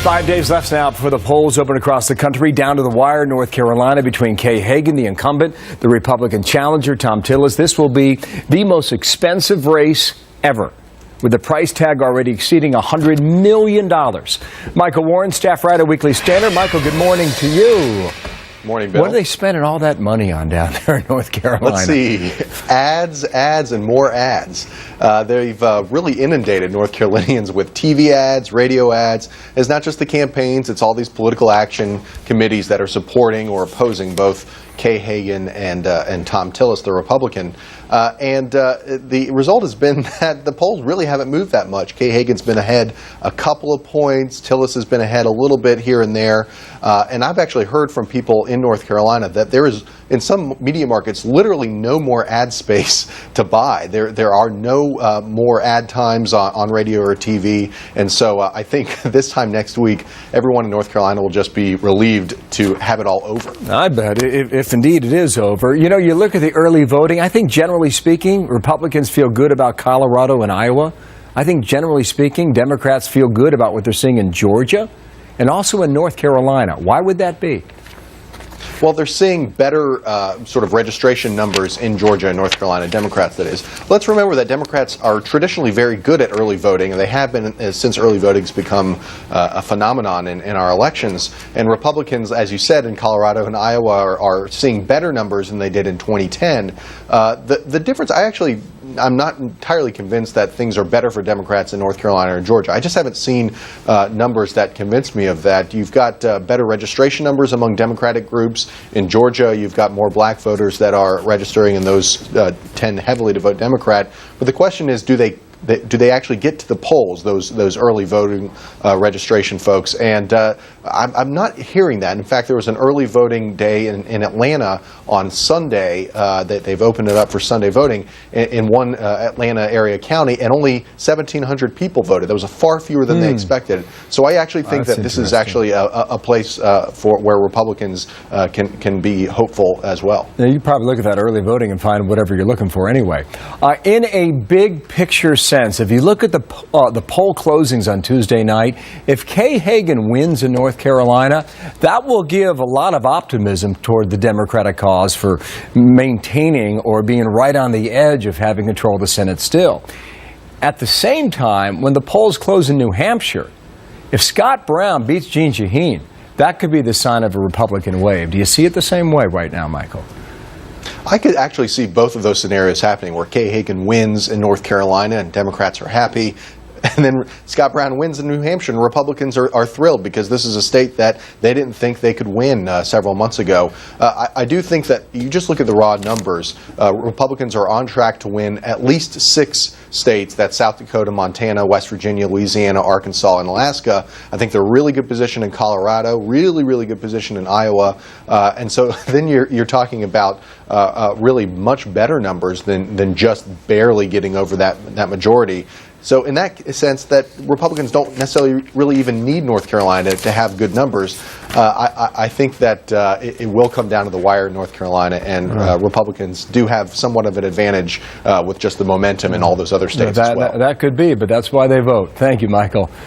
5 days left now before the polls open across the country. Down to the wire, North Carolina, between Kay Hagan, the incumbent, the Republican challenger, Thom Tillis. This will be the most expensive race ever, with the price tag already exceeding $100 million. Michael Warren, staff writer, Weekly Standard. Michael, good morning to you. Morning, Bill. What are they spending all that money on down there in North Carolina? Let's see. Ads, and more ads. They've really inundated North Carolinians with TV ads, radio ads. It's not just the campaigns, it's all these political action committees that are supporting or opposing both Kay Hagan and Thom Tillis, the Republican. The result has been that the polls really haven't moved that much. Kay Hagan's been ahead a couple of points. Tillis has been ahead a little bit here and there. And I've actually heard from people in North Carolina that there is, in some media markets, literally no more ad space to buy. There are no more ad times on radio or TV. And so I think this time next week, everyone in North Carolina will just be relieved to have it all over. I bet, if indeed it is over. You know, you look at the early voting, I think generally speaking, Republicans feel good about Colorado and Iowa. I think generally speaking, Democrats feel good about what they're seeing in Georgia and also in North Carolina. Why would that be? Well, they're seeing better sort of registration numbers in Georgia and North Carolina, Democrats that is. Let's remember that Democrats are traditionally very good at early voting, and they have been since early voting has become a phenomenon in our elections. And Republicans, as you said, in Colorado and Iowa are seeing better numbers than they did in 2010. The difference, I'm not entirely convinced that things are better for Democrats in North Carolina or Georgia. I just haven't seen numbers that convince me of that. You've got better registration numbers among Democratic groups. In Georgia, you've got more black voters that are registering, and those tend heavily to vote Democrat. But the question is, do they actually get to the polls, those early voting registration folks? And I'm not hearing that. In fact, there was an early voting day in Atlanta on Sunday that they've opened it up for Sunday voting in one Atlanta area county, and only 1,700 people voted. That was far fewer than they expected. So I actually think that this is actually a place for where Republicans can be hopeful as well. Now, you probably look at that early voting and find whatever you're looking for anyway. In a big picture sense, if you look at the poll closings on Tuesday night, if Kay Hagan wins in North Carolina, that will give a lot of optimism toward the Democratic cause for maintaining or being right on the edge of having control of the Senate still. At the same time, when the polls close in New Hampshire, if Scott Brown beats Jeanne Shaheen, that could be the sign of a Republican wave. Do you see it the same way right now, Michael? I could actually see both of those scenarios happening, where Kay Hagan wins in North Carolina and Democrats are happy, and then Scott Brown wins in New Hampshire and Republicans are thrilled, because this is a state that they didn't think they could win several months ago. I do think that you just look at the raw numbers. Republicans are on track to win at least 6 states. That's South Dakota, Montana, West Virginia, Louisiana, Arkansas, and Alaska. I think they're really good position in Colorado, really good position in Iowa. And so then you're talking about really much better numbers than just barely getting over that majority. So in that sense, that Republicans don't necessarily really even need North Carolina to have good numbers. I think that it will come down to the wire in North Carolina, and Republicans do have somewhat of an advantage with just the momentum in all those other states as well. That could be, but that's why they vote. Thank you, Michael.